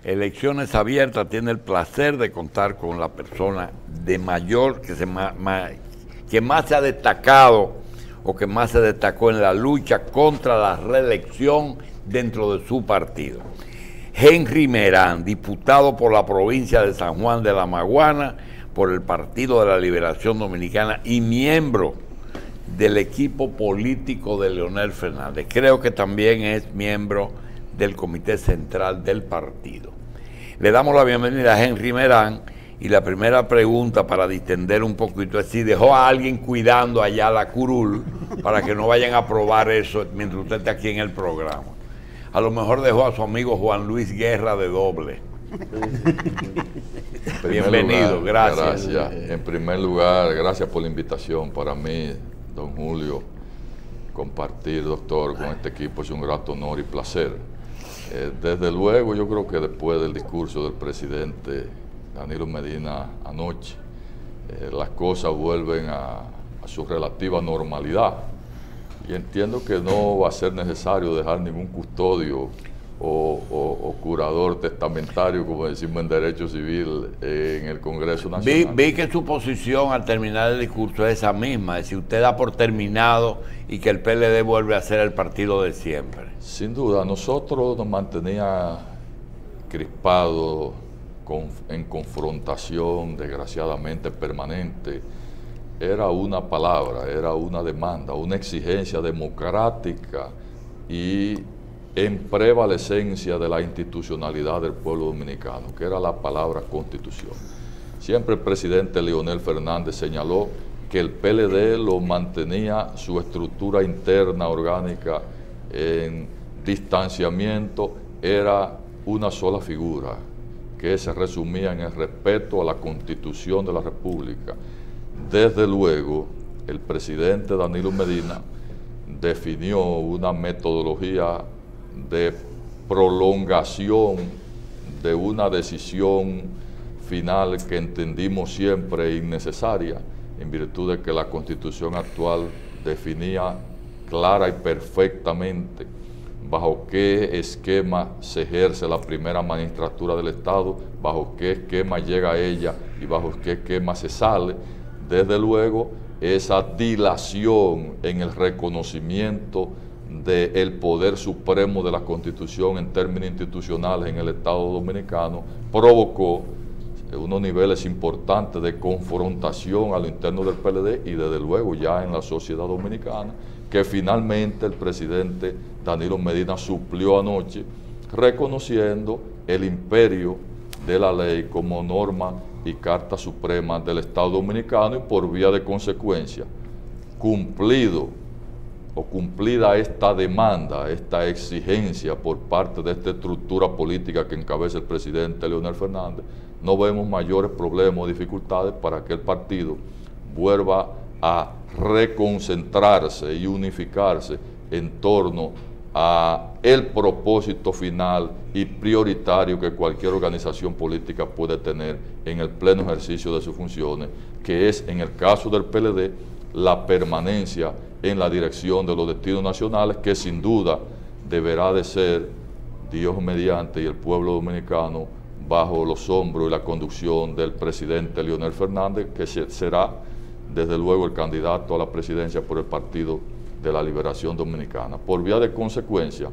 Elecciones Abiertas tiene el placer de contar con la persona de mayor que más se ha destacado o que más se destacó en la lucha contra la reelección dentro de su partido. Henry Merán, diputado por la provincia de San Juan de la Maguana, por el Partido de la Liberación Dominicana y miembro del equipo político de Leonel Fernández. Creo que también es miembro del Comité Central del partido. Le damos la bienvenida a Henry Merán y la primera pregunta para distender un poquito es si dejó a alguien cuidando allá la curul para que no vayan a probar eso mientras usted esté aquí en el programa. A lo mejor dejó a su amigo Juan Luis Guerra de doble. Bienvenido, gracias. Gracias. En primer lugar, gracias por la invitación. Para mí, don Julio, compartir, doctor, con este equipo es un grato honor y placer. Desde luego, yo creo que después del discurso del presidente Danilo Medina anoche, las cosas vuelven a su relativa normalidad. Y entiendo que no va a ser necesario dejar ningún custodio o curador testamentario, como decimos en Derecho Civil, en el Congreso Nacional. Vi que su posición al terminar el discurso es esa misma, es decir, usted da por terminado y que el PLD vuelve a ser el partido de siempre. Sin duda, nosotros nos mantenía crispados en confrontación, desgraciadamente permanente. Era una palabra, era una demanda, una exigencia democrática y en prevalecencia de la institucionalidad del pueblo dominicano, que era la palabra constitución. Siempre el presidente Leonel Fernández señaló que el PLD lo mantenía su estructura interna orgánica en distanciamiento, era una sola figura, que se resumía en el respeto a la Constitución de la República. Desde luego, el presidente Danilo Medina definió una metodología de prolongación de una decisión final que entendimos siempre innecesaria, en virtud de que la Constitución actual definía clara y perfectamente bajo qué esquema se ejerce la primera magistratura del Estado, bajo qué esquema llega a ella y bajo qué esquema se sale. Desde luego, esa dilación en el reconocimiento del poder supremo de la Constitución en términos institucionales en el Estado dominicano provocó unos niveles importantes de confrontación a lo interno del PLD y desde luego ya en la sociedad dominicana, que finalmente el presidente Danilo Medina suplió anoche, reconociendo el imperio de la ley como norma y carta suprema del Estado dominicano y por vía de consecuencia, cumplida esta demanda, esta exigencia por parte de esta estructura política que encabeza el presidente Leonel Fernández, no vemos mayores problemas o dificultades para que el partido vuelva a reconcentrarse y unificarse en torno a el propósito final y prioritario que cualquier organización política puede tener en el pleno ejercicio de sus funciones, que es, en el caso del PLD, la permanencia en la dirección de los destinos nacionales, que sin duda deberá de ser, Dios mediante, y el pueblo dominicano bajo los hombros y la conducción del presidente Leonel Fernández, que será desde luego el candidato a la presidencia por el Partido de la Liberación Dominicana. Por vía de consecuencia,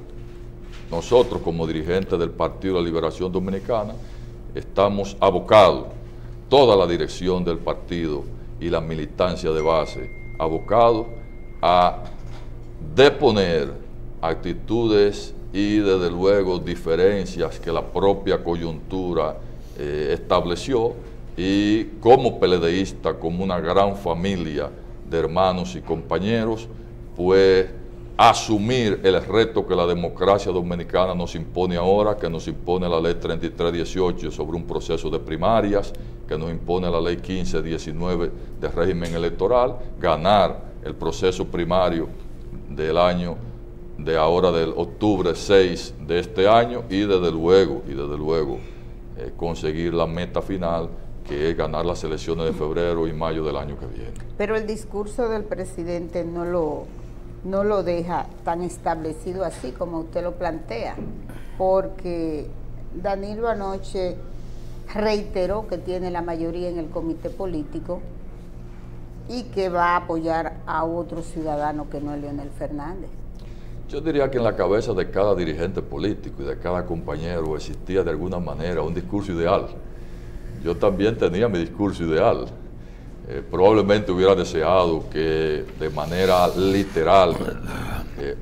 nosotros como dirigentes del Partido de la Liberación Dominicana estamos abocados, toda la dirección del partido y la militancia de base, abocados a deponer actitudes y desde luego diferencias que la propia coyuntura estableció, y como PLDista, como una gran familia de hermanos y compañeros, pues asumir el reto que la democracia dominicana nos impone ahora, que nos impone la ley 3318 sobre un proceso de primarias, que nos impone la ley 1519 de régimen electoral, ganar el proceso primario del año de ahora, del octubre 6 de este año, y desde luego conseguir la meta final, que es ganar las elecciones de febrero y mayo del año que viene. Pero el discurso del presidente no lo deja tan establecido así como usted lo plantea, porque Danilo anoche reiteró que tiene la mayoría en el comité político y que va a apoyar a otro ciudadano que no es Leonel Fernández. Yo diría que en la cabeza de cada dirigente político y de cada compañero existía de alguna manera un discurso ideal. Yo también tenía mi discurso ideal. Probablemente hubiera deseado que de manera literal,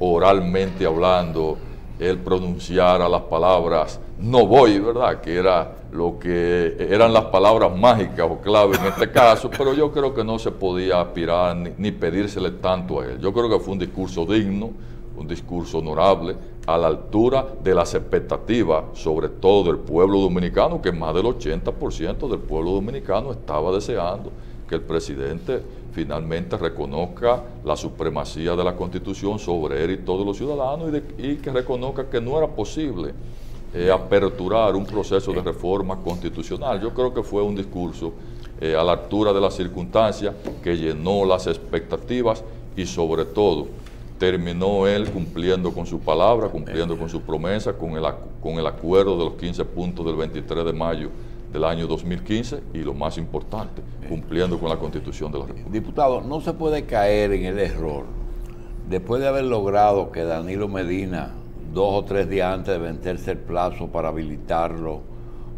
oralmente hablando, él pronunciara las palabras "no voy", ¿verdad? Que era lo que eran las palabras mágicas o clave en este caso, pero yo creo que no se podía aspirar ni pedírsele tanto a él. Yo creo que fue un discurso digno, un discurso honorable, a la altura de las expectativas, sobre todo del pueblo dominicano, que más del 80% del pueblo dominicano estaba deseando que el presidente finalmente reconozca la supremacía de la Constitución sobre él y todos los ciudadanos y que reconozca que no era posible aperturar un proceso de reforma constitucional. Yo creo que fue un discurso a la altura de las circunstancias, que llenó las expectativas y sobre todo terminó él cumpliendo con su palabra, cumpliendo con su promesa, con el acuerdo de los 15 puntos del 23 de mayo del año 2015 y lo más importante, cumpliendo con la Constitución de la República. Diputado, no se puede caer en el error, después de haber logrado que Danilo Medina, 2 o 3 días antes de vencerse el plazo para habilitarlo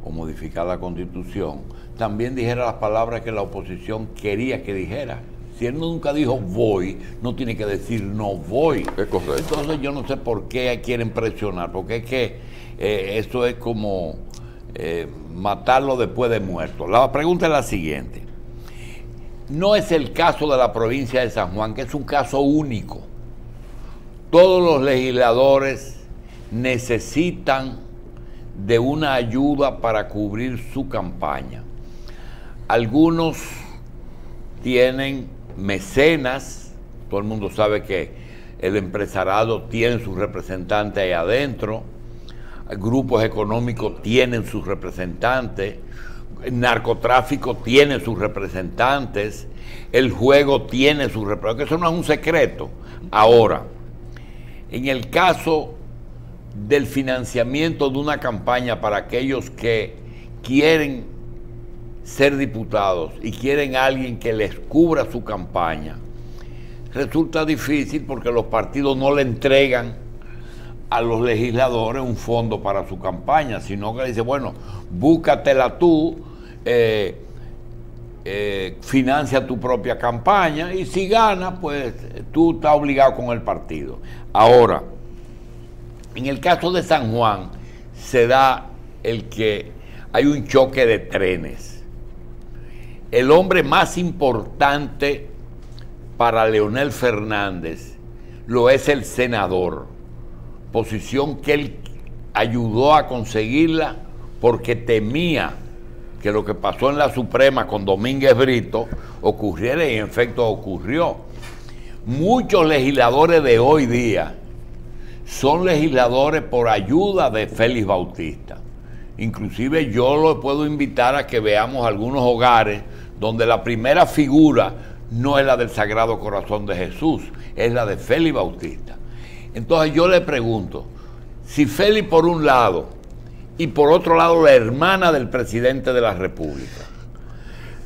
o modificar la Constitución, también dijera las palabras que la oposición quería que dijera. Si él nunca dijo voy, no tiene que decir no voy. Es correcto. Entonces yo no sé por qué quieren presionar, porque es que eso es como matarlo después de muerto. La pregunta es la siguiente. No es el caso de la provincia de San Juan, que es un caso único. Todos los legisladores necesitan de una ayuda para cubrir su campaña. Algunos tienen mecenas, todo el mundo sabe que el empresariado tiene sus representantes ahí adentro, grupos económicos tienen sus representantes, el narcotráfico tiene sus representantes, el juego tiene sus representantes, eso no es un secreto. Ahora, en el caso del financiamiento de una campaña para aquellos que quieren ser diputados y quieren a alguien que les cubra su campaña, resulta difícil porque los partidos no le entregan a los legisladores un fondo para su campaña, sino que le dice, bueno, búscatela tú, financia tu propia campaña y si ganas, pues tú estás obligado con el partido. Ahora, en el caso de San Juan se da el que hay un choque de trenes. El hombre más importante para Leonel Fernández lo es el senador, posición que él ayudó a conseguirla porque temía que lo que pasó en la Suprema con Domínguez Brito ocurriera y en efecto ocurrió. Muchos legisladores de hoy día son legisladores por ayuda de Félix Bautista. Inclusive yo lo puedo invitar a que veamos algunos hogares donde la primera figura no es la del Sagrado Corazón de Jesús, es la de Félix Bautista. Entonces yo le pregunto, si Félix por un lado y por otro lado la hermana del presidente de la República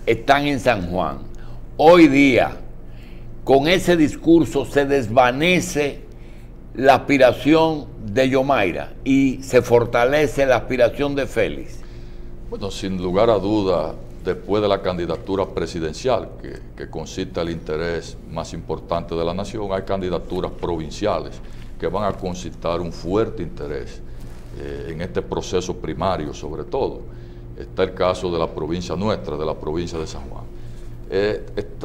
están en San Juan, hoy día con ese discurso se desvanece la aspiración de Yomaira y se fortalece la aspiración de Félix. Bueno, sin lugar a duda, después de la candidatura presidencial, que concita el interés más importante de la nación, hay candidaturas provinciales que van a concitar un fuerte interés en este proceso primario, sobre todo. Está el caso de la provincia nuestra, de la provincia de San Juan. Este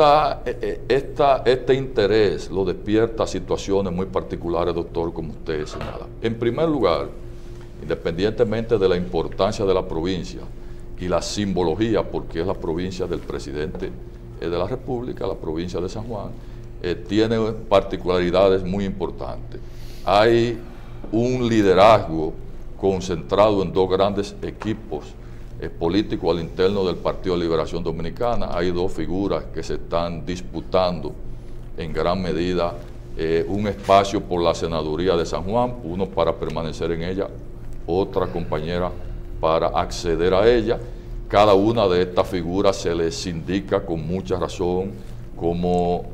interés lo despierta situaciones muy particulares, doctor, como usted señala. En primer lugar, independientemente de la importancia de la provincia y la simbología, porque es la provincia del presidente de la República, la provincia de San Juan, tiene particularidades muy importantes. Hay un liderazgo concentrado en 2 grandes equipos político al interno del Partido de Liberación Dominicana. Hay 2 figuras que se están disputando en gran medida un espacio por la senaduría de San Juan, uno para permanecer en ella, otra compañera para acceder a ella. Cada una de estas figuras se les indica con mucha razón como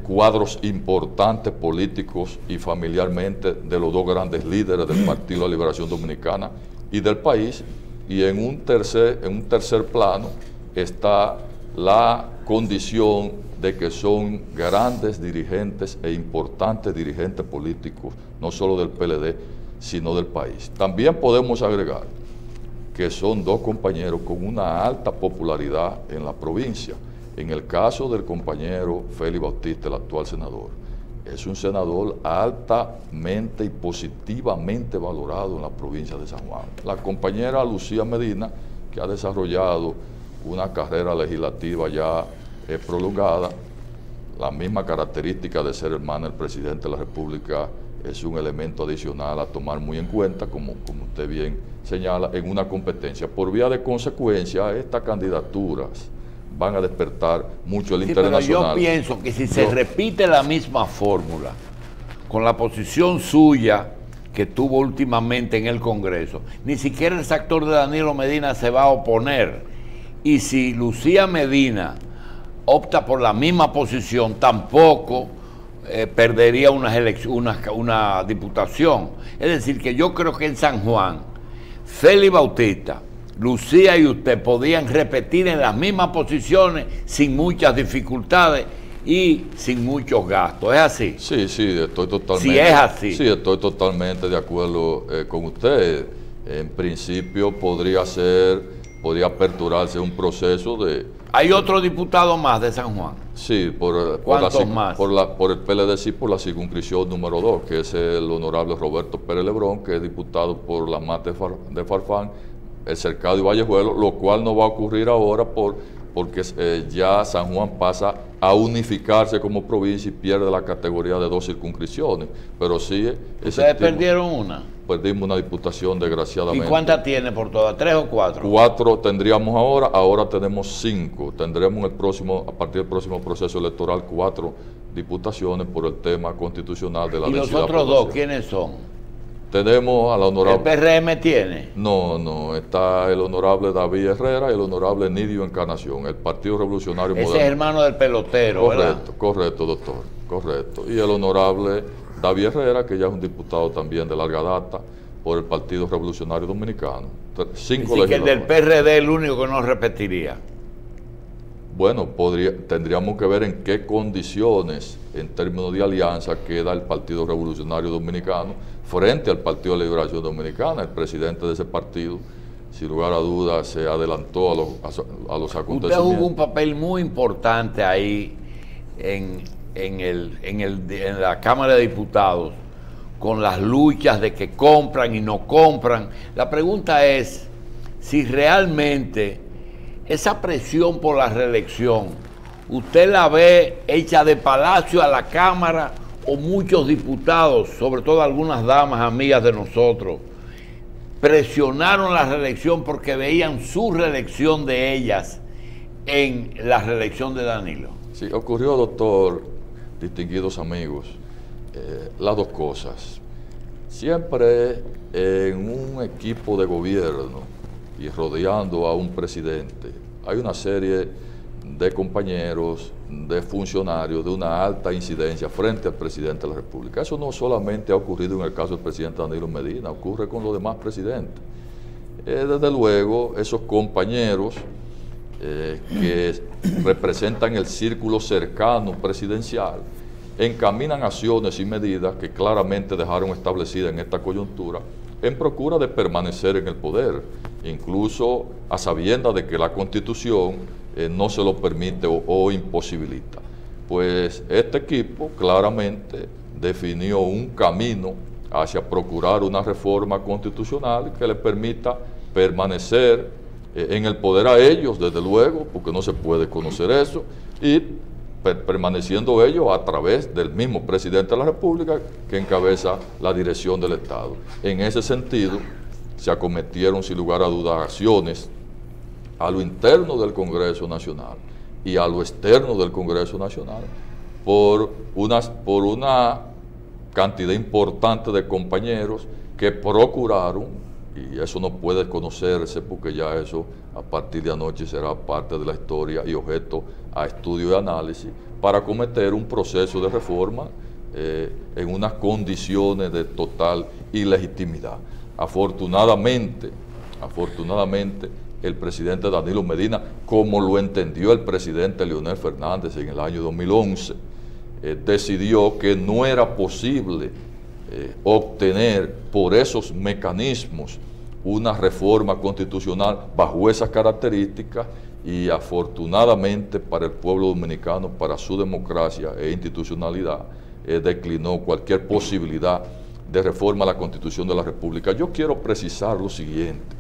cuadros importantes políticos y familiarmente de los dos grandes líderes del Partido de la Liberación Dominicana y del país. Y en un tercer plano está la condición de que son grandes dirigentes e importantes dirigentes políticos, no solo del PLD, sino del país. También podemos agregar que son dos compañeros con una alta popularidad en la provincia. En el caso del compañero Félix Bautista, el actual senador, es un senador altamente y positivamente valorado en la provincia de San Juan. La compañera Lucía Medina, que ha desarrollado una carrera legislativa ya prolongada, la misma característica de ser hermana del presidente de la República es un elemento adicional a tomar muy en cuenta, como usted bien señala, en una competencia. Por vía de consecuencia, estas candidaturas van a despertar mucho el interés nacional. Pero yo pienso que si se repite la misma fórmula, con la posición suya que tuvo últimamente en el Congreso, ni siquiera el sector de Danilo Medina se va a oponer. Y si Lucía Medina opta por la misma posición, tampoco perdería una diputación. Es decir, que yo creo que en San Juan, Félix Bautista, Lucía y usted podían repetir en las mismas posiciones sin muchas dificultades y sin muchos gastos. ¿Es así? Sí, estoy totalmente. Si es así. Sí, estoy totalmente de acuerdo con usted. En principio podría aperturarse un proceso de... ¿Hay otro diputado más de San Juan? Sí, ¿Cuántos más? Por el PLD, sí, por la circunscripción número 2, que es el honorable Roberto Pérez Lebrón, que es diputado por la Mata de Farfán, el Cercado y Vallejuelo, lo cual no va a ocurrir ahora porque ya San Juan pasa a unificarse como provincia y pierde la categoría de 2 circunscripciones. Pero sí... ¿Ustedes perdieron una? Perdimos una diputación, desgraciadamente. ¿Y cuántas tiene por todas? ¿3 o 4? 4 tendríamos ahora tenemos 5. Tendremos a partir del próximo proceso electoral 4 diputaciones por el tema constitucional de la densidad. ¿Y los otros 2 quiénes son? Tenemos a la honorable... ¿El PRM tiene? No, está el honorable David Herrera y el honorable Nidio Encarnación, el Partido Revolucionario Moderno. Ese es hermano del pelotero, ¿verdad? Correcto, doctor, correcto. Y el honorable David Herrera, que ya es un diputado también de larga data por el Partido Revolucionario Dominicano. 5 legisladores. Que el del PRD es el único que no repetiría. Bueno, tendríamos que ver en qué condiciones, en términos de alianza, queda el Partido Revolucionario Dominicano frente al Partido de la Liberación Dominicana. El presidente de ese partido, sin lugar a dudas, se adelantó a los acontecimientos. Usted jugó un papel muy importante ahí en la Cámara de Diputados, con las luchas de que compran y no compran. La pregunta es si realmente esa presión por la reelección, ¿usted la ve hecha de palacio a la Cámara o muchos diputados, sobre todo algunas damas amigas de nosotros, presionaron la reelección porque veían su reelección de ellas en la reelección de Danilo? Sí, ocurrió, doctor, distinguidos amigos, las dos cosas. Siempre en un equipo de gobierno y rodeando a un presidente, hay una serie de compañeros, de funcionarios de una alta incidencia frente al presidente de la República. Eso no solamente ha ocurrido en el caso del presidente Danilo Medina, ocurre con los demás presidentes. Desde luego, esos compañeros que representan el círculo cercano presidencial encaminan acciones y medidas que claramente dejaron establecidas en esta coyuntura en procura de permanecer en el poder, incluso a sabiendas de que la Constitución no se lo permite o imposibilita. Pues este equipo claramente definió un camino hacia procurar una reforma constitucional que le permita permanecer en el poder a ellos, desde luego, porque no se puede conocer eso, y permaneciendo ellos a través del mismo presidente de la República que encabeza la dirección del Estado. En ese sentido, se acometieron sin lugar a dudas acciones a lo interno del Congreso Nacional y a lo externo del Congreso Nacional por una cantidad importante de compañeros que procuraron y eso no puede conocerse porque ya eso a partir de anoche será parte de la historia y objeto a estudio y análisis para acometer un proceso de reforma en unas condiciones de total ilegitimidad. Afortunadamente, el presidente Danilo Medina, como lo entendió el presidente Leonel Fernández en el año 2011, decidió que no era posible obtener por esos mecanismos una reforma constitucional bajo esas características, y afortunadamente para el pueblo dominicano, para su democracia e institucionalidad, declinó cualquier posibilidad de reforma a la Constitución de la República. Yo quiero precisar lo siguiente.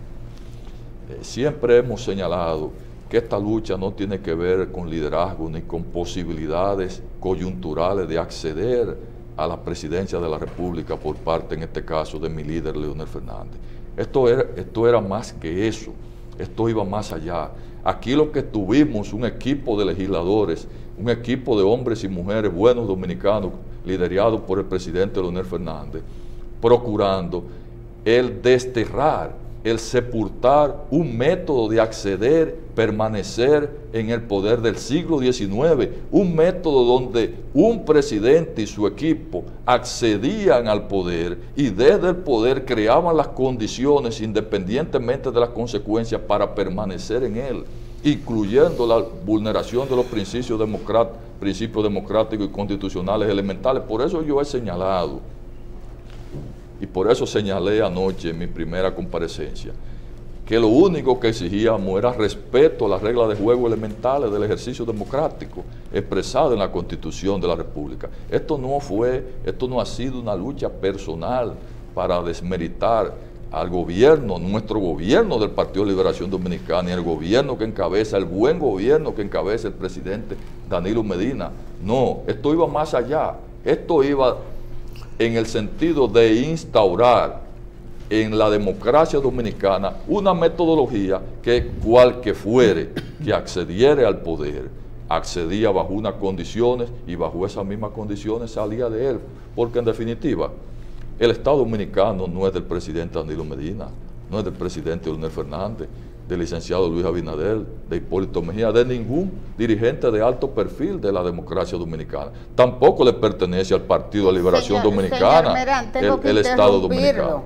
Siempre hemos señalado que esta lucha no tiene que ver con liderazgo ni con posibilidades coyunturales de acceder a la presidencia de la República por parte, en este caso, de mi líder Leonel Fernández. Esto era más que eso, esto iba más allá. Aquí lo que tuvimos, un equipo de legisladores, un equipo de hombres y mujeres buenos dominicanos, liderados por el presidente Leonel Fernández, procurando el desterrar, el sepultar un método de acceder, permanecer en el poder del siglo XIX, un método donde un presidente y su equipo accedían al poder y desde el poder creaban las condiciones independientemente de las consecuencias para permanecer en él, incluyendo la vulneración de los principios democráticos y constitucionales elementales. Por eso yo he señalado, y por eso señalé anoche en mi primera comparecencia, que lo único que exigíamos era respeto a las reglas de juego elementales del ejercicio democrático expresado en la Constitución de la República. Esto no ha sido una lucha personal para desmeritar al gobierno, nuestro gobierno del Partido de Liberación Dominicana, y el gobierno que encabeza, el buen gobierno que encabeza el presidente Danilo Medina. No, esto iba más allá. Esto iba en el sentido de instaurar en la democracia dominicana una metodología que cual que fuere que accediera al poder, accedía bajo unas condiciones y bajo esas mismas condiciones salía de él. Porque en definitiva, el Estado dominicano no es del presidente Danilo Medina, no es del presidente Leonel Fernández, del licenciado Luis Abinader, de Hipólito Mejía, de ningún dirigente de alto perfil de la democracia dominicana. Tampoco le pertenece al Partido de Liberación Dominicana, Merán, el Estado dominicano.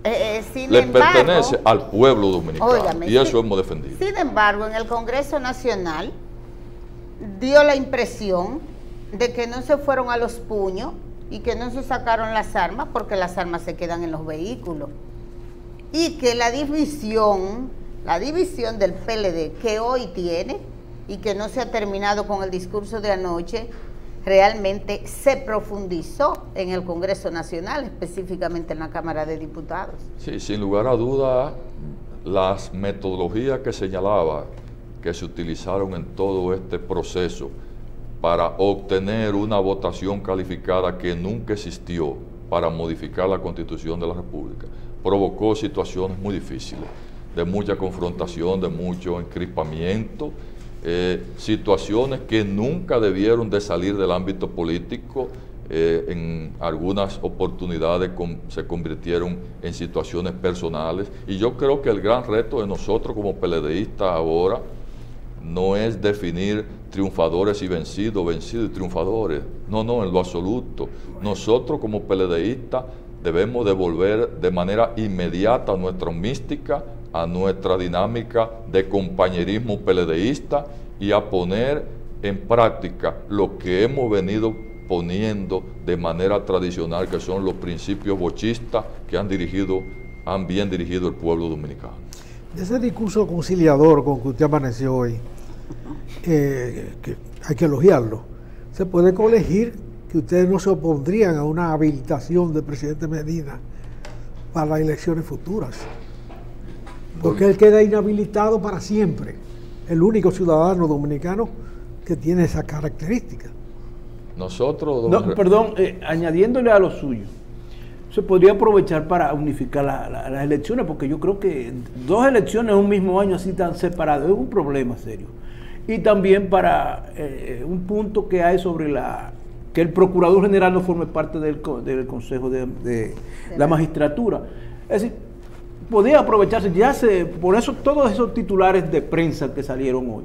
Le pertenece al pueblo dominicano, óigame, y eso hemos defendido. Sin embargo, en el Congreso Nacional dio la impresión de que no se fueron a los puños y que no se sacaron las armas, porque las armas se quedan en los vehículos, y que la división del PLD que hoy tiene y que no se ha terminado con el discurso de anoche, realmente se profundizó en el Congreso Nacional, específicamente en la Cámara de Diputados. Sí, sin lugar a duda, las metodologías que señalaba que se utilizaron en todo este proceso para obtener una votación calificada que nunca existió para modificar la Constitución de la República, provocó situaciones muy difíciles, de mucha confrontación, de mucho encrispamiento, situaciones que nunca debieron de salir del ámbito político, en algunas oportunidades se convirtieron en situaciones personales, y yo creo que el gran reto de nosotros como PLDistas ahora no es definir triunfadores y vencidos, vencidos y triunfadores, no, en lo absoluto. Nosotros como PLDistas debemos devolver de manera inmediata nuestra mística, a nuestra dinámica de compañerismo PLDista, y a poner en práctica lo que hemos venido poniendo de manera tradicional, que son los principios bochistas que han bien dirigido el pueblo dominicano. De ese discurso conciliador con que usted amaneció hoy, que hay que elogiarlo, se puede colegir que ustedes no se opondrían a una habilitación del presidente Medina para las elecciones futuras, porque él queda inhabilitado para siempre, el único ciudadano dominicano que tiene esa característica. Nosotros... añadiéndole a lo suyo, se podría aprovechar para unificar las elecciones, porque yo creo que 2 elecciones en un mismo año así tan separadas es un problema serio. Y también para un punto que hay sobre que el Procurador General no forme parte del Consejo de la Magistratura. Es decir, podía aprovecharse, por eso todos esos titulares de prensa que salieron hoy,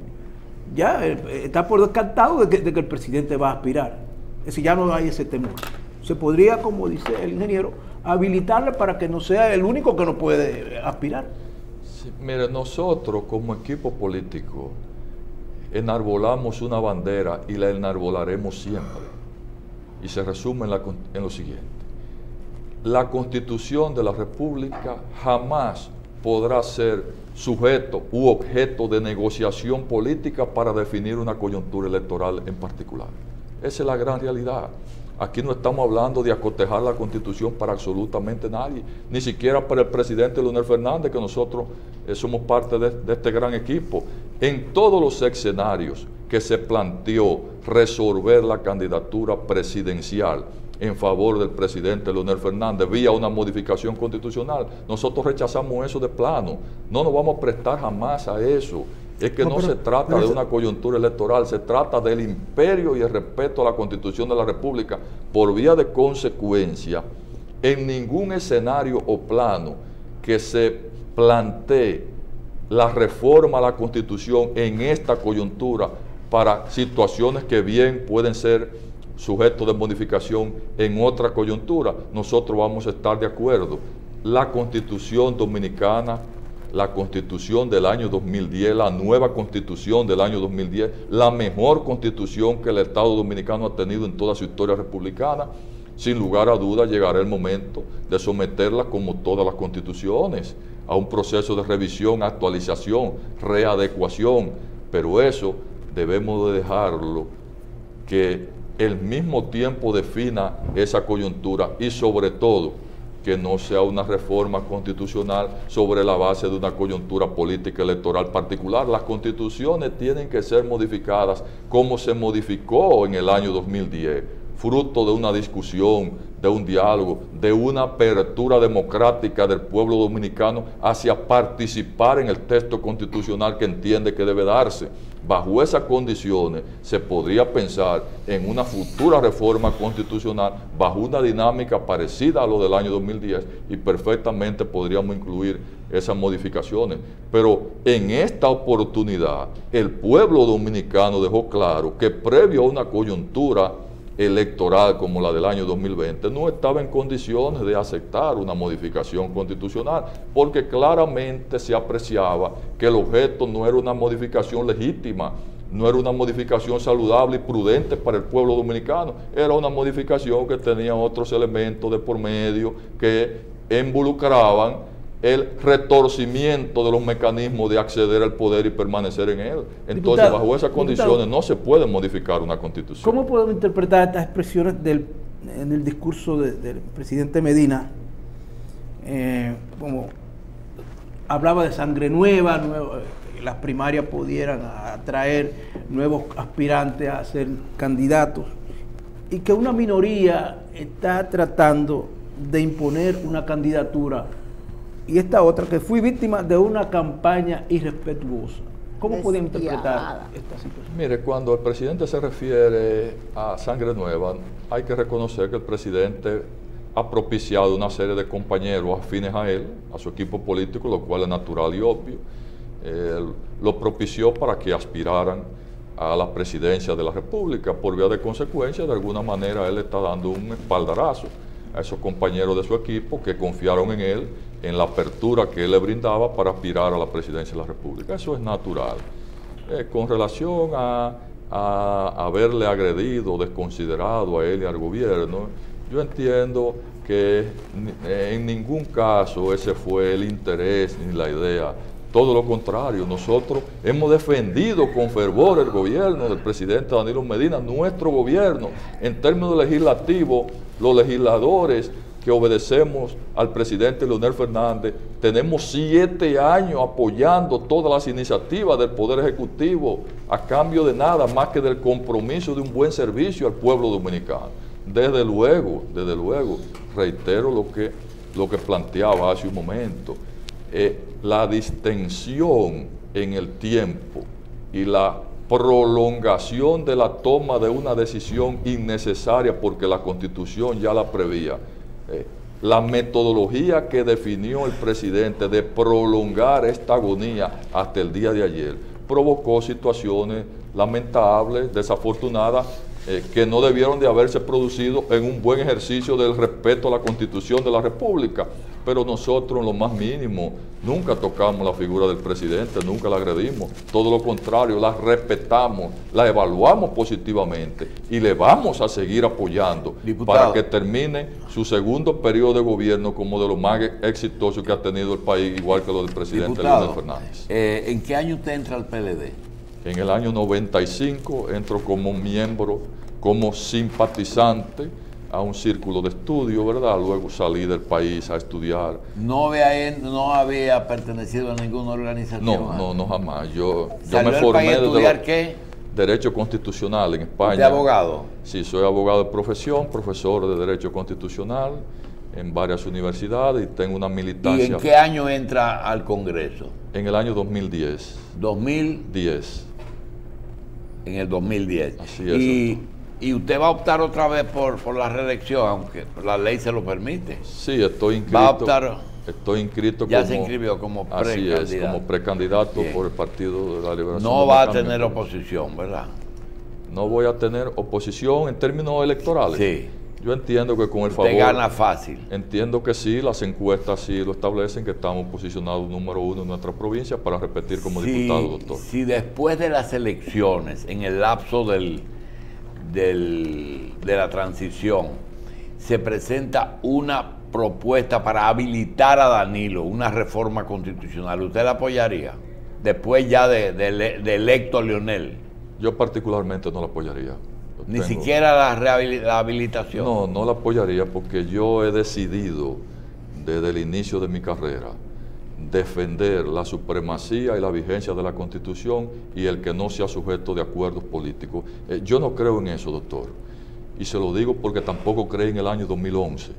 ya está por descartado de que el presidente va a aspirar. Es decir, ya no hay ese temor. Se podría, como dice el ingeniero, habilitarle para que no sea el único que no puede aspirar. Sí, mire, nosotros como equipo político enarbolamos una bandera y la enarbolaremos siempre. Y se resume en lo siguiente. La Constitución de la República jamás podrá ser sujeto u objeto de negociación política para definir una coyuntura electoral en particular. Esa es la gran realidad. Aquí no estamos hablando de acotejar la Constitución para absolutamente nadie, ni siquiera para el presidente Leonel Fernández, que nosotros somos parte de este gran equipo. En todos los escenarios que se planteó resolver la candidatura presidencial en favor del presidente Leonel Fernández vía una modificación constitucional, nosotros rechazamos eso de plano. No nos vamos a prestar jamás a eso. Es que no se trata de una coyuntura electoral, se trata del imperio y el respeto a la Constitución de la República. Por vía de consecuencia, en ningún escenario o plano que se plantee la reforma a la Constitución en esta coyuntura para situaciones que bien pueden ser sujetos de modificación en otra coyuntura, nosotros vamos a estar de acuerdo. La Constitución dominicana, la Constitución del año 2010, la nueva Constitución del año 2010, la mejor Constitución que el Estado Dominicano ha tenido en toda su historia republicana, sin lugar a dudas llegará el momento de someterla, como todas las constituciones, a un proceso de revisión, actualización, readecuación, pero eso debemos de dejarlo que el mismo tiempo defina esa coyuntura y sobre todo que no sea una reforma constitucional sobre la base de una coyuntura política electoral particular. Las constituciones tienen que ser modificadas como se modificó en el año 2010, fruto de una discusión, de un diálogo, de una apertura democrática del pueblo dominicano hacia participar en el texto constitucional que entiende que debe darse. Bajo esas condiciones se podría pensar en una futura reforma constitucional bajo una dinámica parecida a lo del año 2010 y perfectamente podríamos incluir esas modificaciones. Pero en esta oportunidad el pueblo dominicano dejó claro que previo a una coyuntura electoral como la del año 2020 no estaba en condiciones de aceptar una modificación constitucional porque claramente se apreciaba que el objeto no era una modificación legítima, no era una modificación saludable y prudente para el pueblo dominicano, era una modificación que tenía otros elementos de por medio que involucraban el retorcimiento de los mecanismos de acceder al poder y permanecer en él. Entonces, diputado, bajo esas condiciones no se puede modificar una constitución. ¿Cómo podemos interpretar estas expresiones en el discurso del presidente Medina? Como hablaba de sangre nueva, las primarias pudieran atraer nuevos aspirantes a ser candidatos, y que una minoría está tratando de imponer una candidatura, y esta otra, que fui víctima de una campaña irrespetuosa. ¿Cómo podemos interpretar esta situación? Mire, cuando el presidente se refiere a sangre nueva, hay que reconocer que el presidente ha propiciado una serie de compañeros afines a él, a su equipo político, lo cual es natural y obvio. Lo propició para que aspiraran a la presidencia de la República. Por vía de consecuencia, de alguna manera, él está dando un espaldarazo a esos compañeros de su equipo que confiaron en él, en la apertura que él le brindaba para aspirar a la presidencia de la República. Eso es natural. Con relación a haberle agredido, desconsiderado a él y al gobierno, yo entiendo que en ningún caso ese fue el interés ni la idea. Todo lo contrario, nosotros hemos defendido con fervor el gobierno del presidente Danilo Medina, nuestro gobierno. En términos legislativos, los legisladores que obedecemos al presidente Leonel Fernández, tenemos 7 años apoyando todas las iniciativas del Poder Ejecutivo a cambio de nada más que del compromiso de un buen servicio al pueblo dominicano. Desde luego, reitero lo que planteaba hace un momento, la distensión en el tiempo y la prolongación de la toma de una decisión innecesaria porque la Constitución ya la prevía, la metodología que definió el presidente de prolongar esta agonía hasta el día de ayer provocó situaciones lamentables, desafortunadas, que no debieron de haberse producido en un buen ejercicio del respeto a la Constitución de la República. Pero nosotros en lo más mínimo nunca tocamos la figura del presidente, nunca la agredimos, todo lo contrario, la respetamos, la evaluamos positivamente y le vamos a seguir apoyando, diputado, para que termine su segundo periodo de gobierno como de lo más exitoso que ha tenido el país, igual que lo del presidente, diputado, Leonel Fernández. ¿En qué año usted entra al PLD? En el año 95 entro como miembro, como simpatizante a un círculo de estudio, ¿verdad? Luego salí del país a estudiar. ¿No había pertenecido a ninguna organización? No, jamás. Yo ¿Salió me formé a estudiar qué? Derecho Constitucional en España. ¿Usted es abogado? Sí, soy abogado de profesión, profesor de Derecho Constitucional en varias universidades y tengo una militancia. ¿Y en qué año entra al Congreso? En el año 2010. ¿2010? En el 2010. Así es. ¿Y usted va a optar otra vez por la reelección, aunque la ley se lo permite? Sí, estoy inscrito. ¿Va a optar? Estoy inscrito ya se inscribió como precandidato. Así es, como precandidato por el Partido de la Liberación. No va a tener oposición, ¿verdad? No voy a tener oposición en términos electorales. Sí. Yo entiendo que con el favor... Usted gana fácil. Entiendo que sí, las encuestas sí lo establecen, que estamos posicionados número 1 en nuestra provincia para repetir como diputado, doctor. Si después de las elecciones, en el lapso de la transición, se presenta una propuesta para habilitar a Danilo, una reforma constitucional, ¿usted la apoyaría? Después ya de electo Leonel. Yo particularmente no la apoyaría. Ni siquiera la habilitación. No la apoyaría porque yo he decidido desde el inicio de mi carrera defender la supremacía y la vigencia de la Constitución y el que no sea sujeto de acuerdos políticos. Yo no creo en eso, doctor. Y se lo digo porque tampoco creí en el año 2011.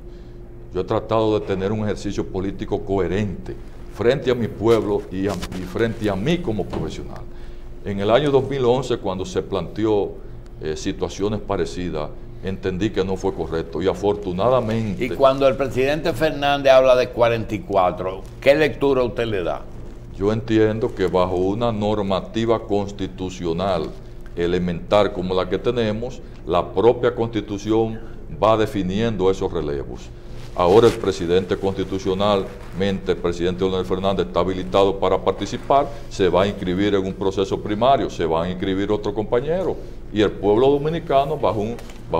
Yo he tratado de tener un ejercicio político coherente frente a mi pueblo y frente a mí como profesional. En el año 2011, cuando se planteó situaciones parecidas, entendí que no fue correcto y afortunadamente... Y cuando el presidente Fernández habla de 44, ¿qué lectura usted le da? Yo entiendo que bajo una normativa constitucional elemental como la que tenemos, la propia Constitución va definiendo esos relevos. Ahora el presidente constitucionalmente, el presidente Leonel Fernández, está habilitado para participar, se va a inscribir en un proceso primario, se va a inscribir otro compañero y el pueblo dominicano bajo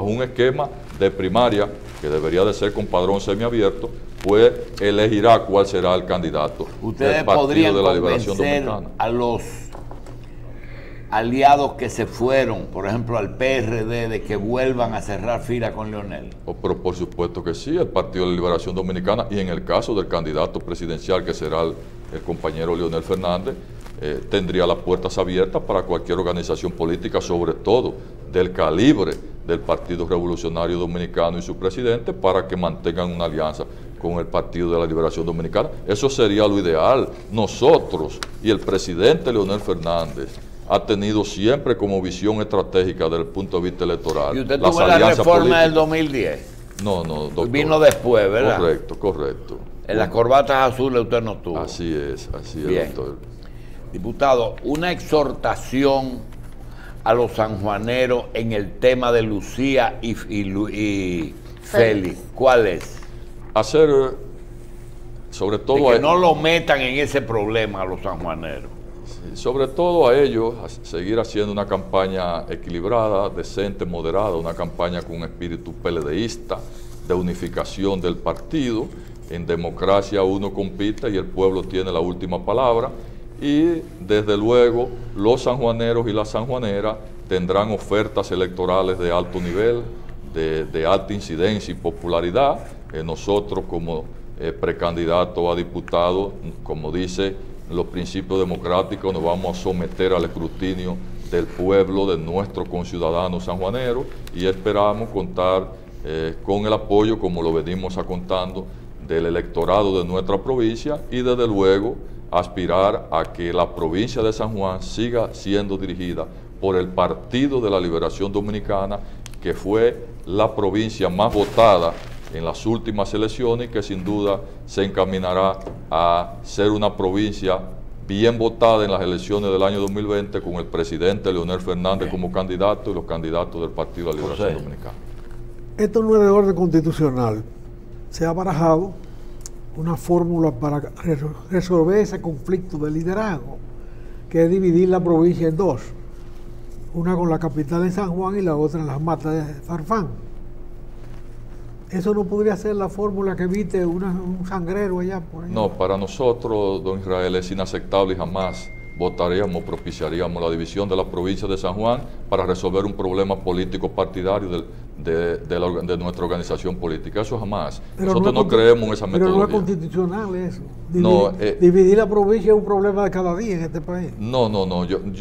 un esquema de primaria que debería de ser con padrón semiabierto, pues elegirá cuál será el candidato del Partido de la Liberación Dominicana. A los aliados que se fueron, por ejemplo al PRD, de que vuelvan a cerrar fila con Leonel. Pero por supuesto que sí, el Partido de la Liberación Dominicana, y en el caso del candidato presidencial que será el compañero Leonel Fernández, tendría las puertas abiertas para cualquier organización política, sobre todo del calibre del Partido Revolucionario Dominicano y su presidente, para que mantengan una alianza con el Partido de la Liberación Dominicana. Eso sería lo ideal. Nosotros y el presidente Leonel Fernández ha tenido siempre como visión estratégica desde el punto de vista electoral. ¿Y usted tuvo la reforma del 2010? No, doctor. Vino después, ¿verdad? Correcto. En las corbatas azules usted no tuvo. Así es, bien, doctor. Diputado, una exhortación a los sanjuaneros en el tema de Lucía y Félix. ¿Cuál es? Hacer, sobre todo... De que no lo metan en ese problema a los sanjuaneros. Sobre todo a ellos, a seguir haciendo una campaña equilibrada, decente, moderada, una campaña con un espíritu peledeísta, de unificación del partido. En democracia uno compite y el pueblo tiene la última palabra. Y desde luego los sanjuaneros y las sanjuaneras tendrán ofertas electorales de alto nivel, de alta incidencia y popularidad. Nosotros como precandidato a diputado, como dice los principios democráticos, nos vamos a someter al escrutinio del pueblo, de nuestros conciudadanos sanjuaneros, y esperamos contar con el apoyo, como lo venimos contando, del electorado de nuestra provincia y desde luego aspirar a que la provincia de San Juan siga siendo dirigida por el Partido de la Liberación Dominicana, que fue la provincia más votada en las últimas elecciones y que sin duda se encaminará a ser una provincia bien votada en las elecciones del año 2020 con el presidente Leonel Fernández como candidato y los candidatos del Partido de la Liberación Dominicana. Esto no es de orden constitucional. Se ha barajado una fórmula para resolver ese conflicto de liderazgo, que es dividir la provincia en dos, una con la capital en San Juan y la otra en las matas de Farfán. ¿Eso no podría ser la fórmula que evite un sangrero allá por allá? No, para nosotros, don Israel, es inaceptable y jamás votaríamos, propiciaríamos la división de la provincia de San Juan para resolver un problema político partidario de nuestra organización política. Eso jamás. Pero nosotros no creemos en esa metodología. Pero no es constitucional eso. Dividir la provincia es un problema de cada día en este país. No.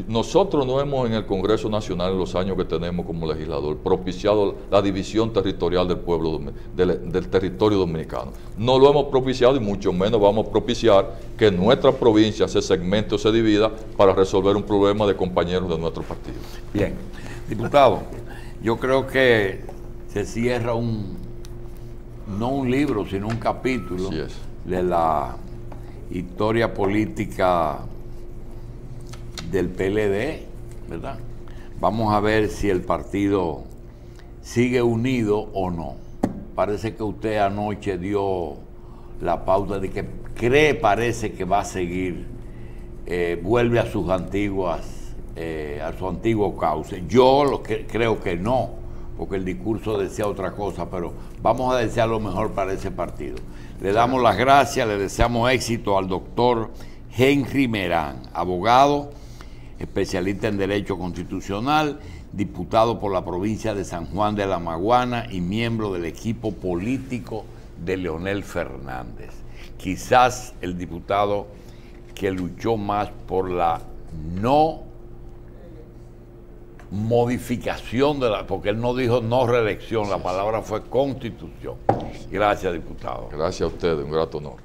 Nosotros no hemos en el Congreso Nacional, en los años que tenemos como legislador, propiciado la división territorial del pueblo, del territorio dominicano. No lo hemos propiciado y mucho menos vamos a propiciar que nuestra provincia se segmente o se divida para resolver un problema de compañeros de nuestro partido. Bien, diputado, yo creo que se cierra no un libro, sino un capítulo de la historia política del PLD, ¿verdad? Vamos a ver si el partido sigue unido o no. Parece que usted anoche dio la pauta de que parece que va a seguir, vuelve a sus a su antiguo cauce. Yo creo que no, porque el discurso decía otra cosa, pero vamos a desear lo mejor para ese partido. Le damos las gracias, le deseamos éxito al doctor Henry Merán, abogado, especialista en Derecho Constitucional, diputado por la provincia de San Juan de la Maguana y miembro del equipo político de Leonel Fernández. Quizás el diputado que luchó más por la no modificación porque él no dijo no reelección, la palabra fue constitución. Gracias, diputado. Gracias a ustedes, un grato honor.